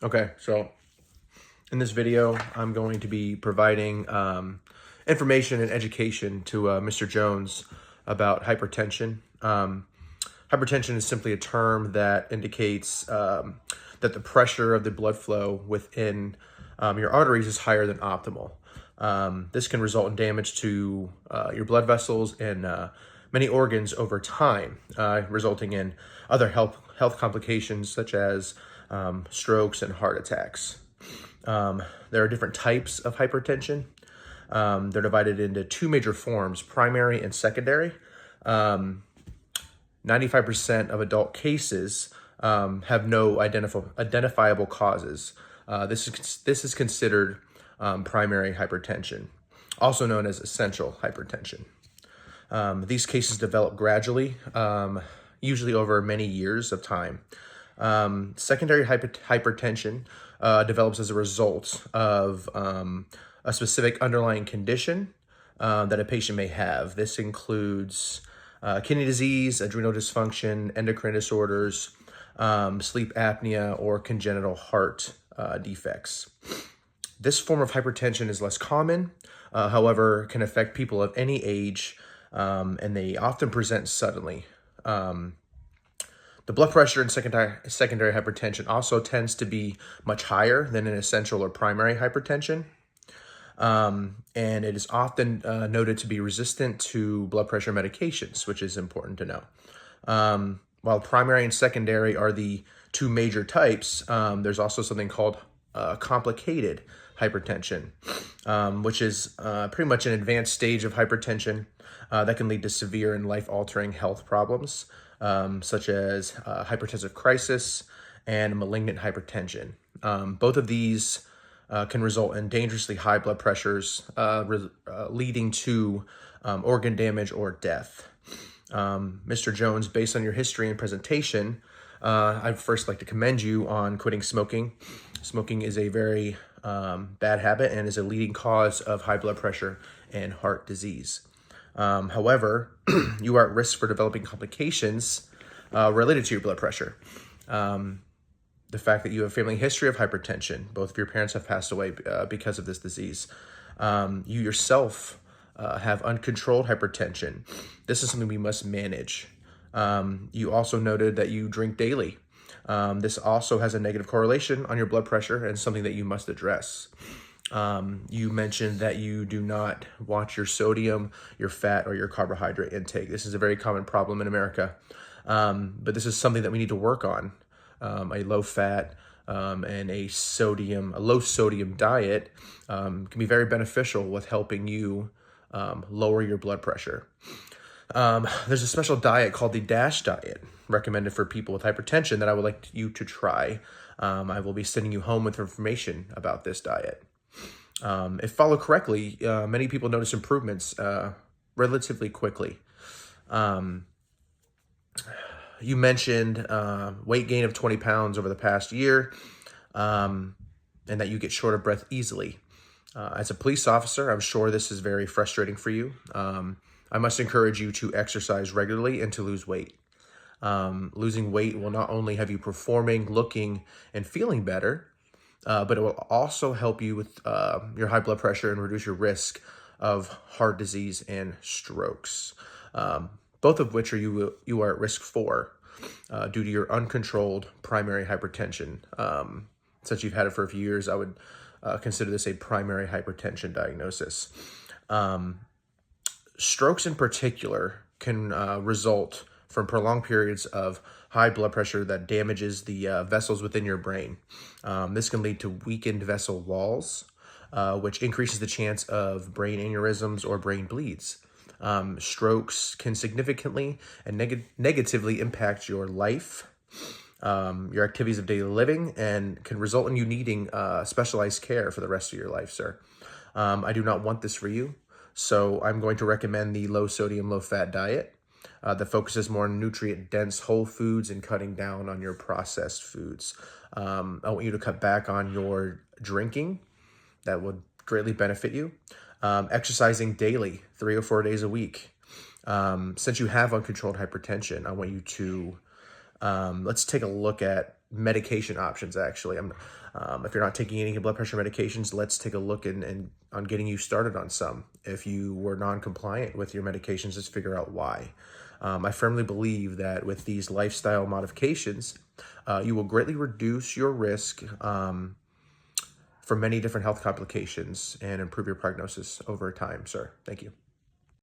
Okay, so in this video, I'm going to be providing information and education to Mr. Jones about hypertension. Hypertension is simply a term that indicates that the pressure of the blood flow within your arteries is higher than optimal. This can result in damage to your blood vessels and many organs over time, resulting in other health complications such as strokes and heart attacks. There are different types of hypertension. They're divided into two major forms, primary and secondary. 95% of adult cases have no identifiable causes. This is considered primary hypertension, also known as essential hypertension. These cases develop gradually, usually over many years of time. Secondary hypertension develops as a result of a specific underlying condition that a patient may have. This includes kidney disease, adrenal dysfunction, endocrine disorders, sleep apnea, or congenital heart defects. This form of hypertension is less common, however, can affect people of any age, and they often present suddenly. The blood pressure in secondary hypertension also tends to be much higher than in essential or primary hypertension. And it is often noted to be resistant to blood pressure medications, which is important to know. While primary and secondary are the two major types, there's also something called complicated hypertension, which is pretty much an advanced stage of hypertension that can lead to severe and life-altering health problems, such as hypertensive crisis and malignant hypertension. Both of these can result in dangerously high blood pressures, leading to organ damage or death. Mr. Jones, based on your history and presentation, I'd first like to commend you on quitting smoking. Smoking is a very bad habit and is a leading cause of high blood pressure and heart disease. However, you are at risk for developing complications related to your blood pressure. The fact that you have a family history of hypertension, both of your parents have passed away because of this disease. You yourself have uncontrolled hypertension. This is something we must manage. You also noted that you drink daily. This also has a negative correlation on your blood pressure and something that you must address. You mentioned that you do not watch your sodium, your fat, or your carbohydrate intake. This is a very common problem in America, but this is something that we need to work on. A low fat and a low sodium diet can be very beneficial with helping you lower your blood pressure. There's a special diet called the DASH diet recommended for people with hypertension that I would like you to try. I will be sending you home with information about this diet. If followed correctly, many people notice improvements relatively quickly. You mentioned weight gain of 20 pounds over the past year, and that you get short of breath easily. As a police officer, I'm sure this is very frustrating for you. I must encourage you to exercise regularly and to lose weight. Losing weight will not only have you performing, looking, and feeling better, but it will also help you with your high blood pressure and reduce your risk of heart disease and strokes, both of which you are at risk for due to your uncontrolled primary hypertension. Since you've had it for a few years, I would consider this a primary hypertension diagnosis. Strokes in particular can result from prolonged periods of high blood pressure that damages the vessels within your brain. This can lead to weakened vessel walls, which increases the chance of brain aneurysms or brain bleeds. Strokes can significantly and negatively impact your life, your activities of daily living, and can result in you needing specialized care for the rest of your life, sir. I do not want this for you, so I'm going to recommend the low sodium, low fat diet that focuses more on nutrient-dense whole foods and cutting down on your processed foods. I want you to cut back on your drinking. That would greatly benefit you. Exercising daily, 3 or 4 days a week. Since you have uncontrolled hypertension, I want you to, let's take a look at medication options, actually. If you're not taking any blood pressure medications, let's take a look on getting you started on some. If you were non-compliant with your medications, let's figure out why. I firmly believe that with these lifestyle modifications, you will greatly reduce your risk for many different health complications and improve your prognosis over time, sir. Thank you.